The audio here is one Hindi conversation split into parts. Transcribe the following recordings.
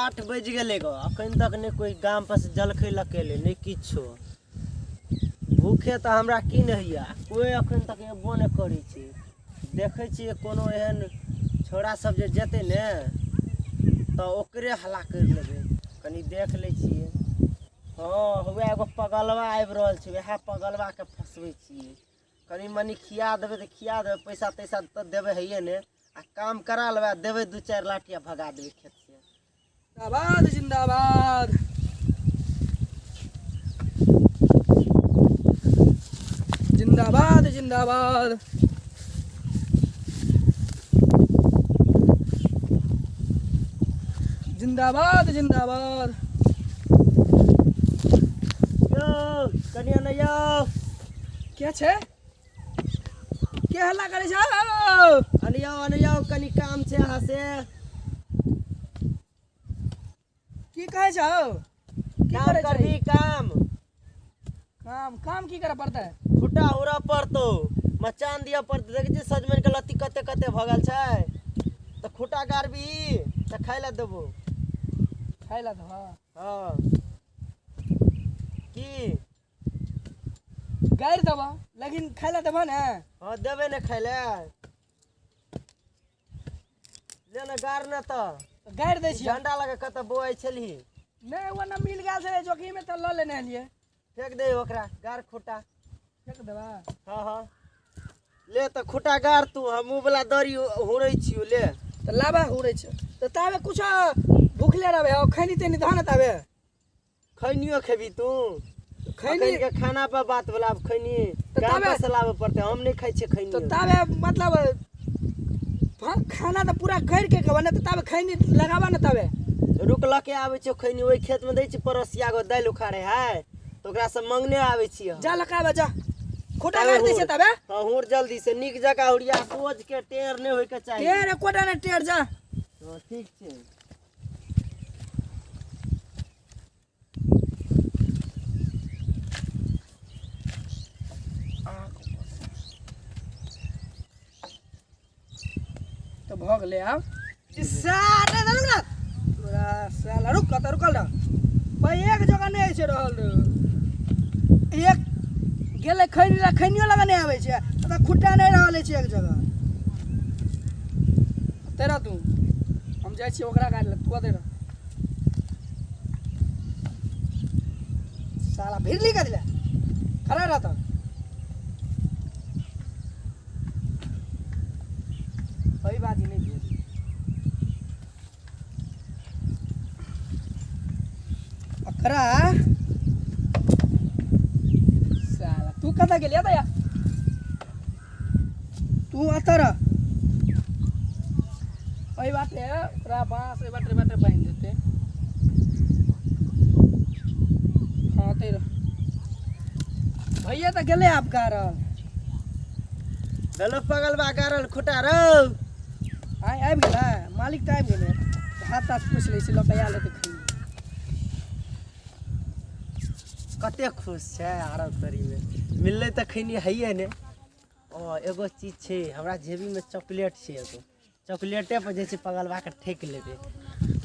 8 बज गए गो अखन तक नहीं कोई गाम पर से जलखै लकेले नहीं किछो भूखे तो हमरा की नहीं है कोई अखन तक एबो नहीं करै छी देखै छी कोनो एहन छोरा सब जे जेते ने तो ओकरे हल्ला कर लेबे कनी देख ले छिए हाँ हुए एगो पगलवा आबि रहल छै वएह पगलवा के फसबै छिए कनी मनी खिया देबे तो खिया देबे पैसा तैसा तो देबे है ने आ काम करा लेबे देबे 2-4 लाठिया भगा देबे खेत से जिंदाबाद जिंदाबाद जिंदाबाद जिंदाबाद जिंदाबाद जिंदाबाद यो कनिया न यो क्या छे क्या हल्ला करे छौ अनियो कनी काम छै अहाँ से की कहे छौ काम करबी काम काम काम की करे पड़ता है खुटा उड़ा पड़तो मचान दिया पड़तो देख छी सजमन के लत्ती कते कते भगल छै तो खुटा गाड़बी त खाइ ला देबो खाइ ला दो हां की गाड़ दबा लेकिन खाइ ला देबा ने हां देबे ने खाइ ला ले न गाड़ न त गाड़ दै छी झंडा लगे कत बोआइ छली नहीं वो ना मिल गेल छले जोखी में त ल लेने लिए फेंक दे ओकरा गाड़ खुटा फेंक देबा हां हां ले त खुटा गाड़ तू हमू वाला दरी होरै छियो ले त लाबा उड़े छ त ताबे कुछ भूखले रहबे खैनी तेनी धान ताबे खैनियो खेबी तू खैनी के खाना पर बात बोला खैनी गांव ताबे से लावे पड़ते हम नहीं खाइ छे खैनी तो ताबे मतलब खाना तो पूरा कर के खबा न त ताबे खैनी लगाबा न ताबे रुक ल के आवे छ खैनी ओइ खेत में दै छी परसिया गो दाल उखाड़े है तो ओकरा से मांगने आवे छी जा लगाबा जा खोटा गाड़ दे छ ताबे हां हुर जल्दी से निक जगह हुरिया सोच के टेर नहीं होय के चाहिए टेर कोटा ने टेर जा हां ठीक छे तो भग ले आब साला रुक ना पूरा साला रुक कत रुकल ना भाई एक जगह नहीं छै रहल एक गेले खैनी ला खैनियो लगा नहीं आवे छै त खुट्टा नहीं रहल छै एक जगह तेरा तू हम जाय छी ओकरा गाड़ ले तू दे रह साला भिरली का दिला खड़ा रहता कोई बात ही नहीं भेज अकरा साला तू कता गेलिया दया तू आता रह कोई बात नहीं पूरा बांस से बटरे बटरे बांध देते हाँ तेरा भैया तो गेले आप गारल गलो पगल बा गारल खुटा रो आबि गेला मालिक तो आबि गेले हाथ हाथ पूछ लै छी लकैया लेके खैनी कते खुश छै आरो तरी में मिलले त खैनी हइए ने ओ एगो चीज छै हमरा जेबी में चॉकलेट छै एगो चॉकलेटे पर जैसे पगलवा के ठेक लेबे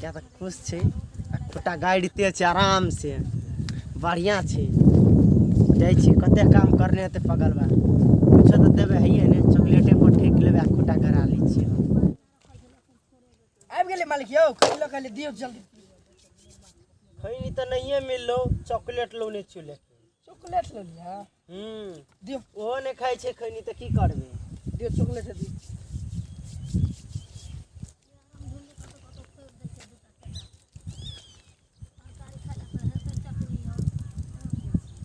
क्या त खुश छै आ खुटा गाड़िते छै आराम से बढ़िया छै जाइ छी कते काम करने ते पगलवा कुछ तो देबे हइए ने चॉकलेटे पर ठेक लेबे आ खुटा गरा लै छी आबि गेले मालिक यौ खैलो खाली दियो जल्दी खैनी तो नहीं मिललो चॉकलेट लोने चले चॉकलेट ले लिया दियो ओहो नहीं खाइ छै खैनी तो की करबे दियो चॉकलेट दियो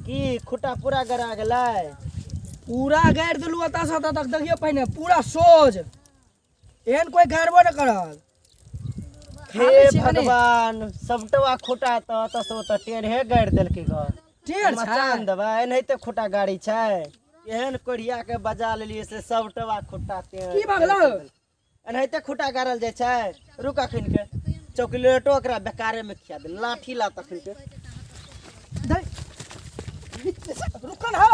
की खुटा पूरा गरा गेलै पूरा गाड़ देलु अता से अता तक देखियो पहिने पूरा सोज एहन कोई गाड़बो न करल हे भगवान सबटवा खुटा त से त टेढ़े गाड़ देलकै ग टेढ़ छै मचान देबा एनाहिते खुटा गाड़ी छै एहन कोढ़िया के बजा लेलिए से सबटवा खुटा टेढ़ की भगलो एनाहिते खुटा गाड़ल जाय छै रुक अखन के चॉकलेटो ओकरा बेकारे में खिया दे लाठी ला तखन के रुकन हो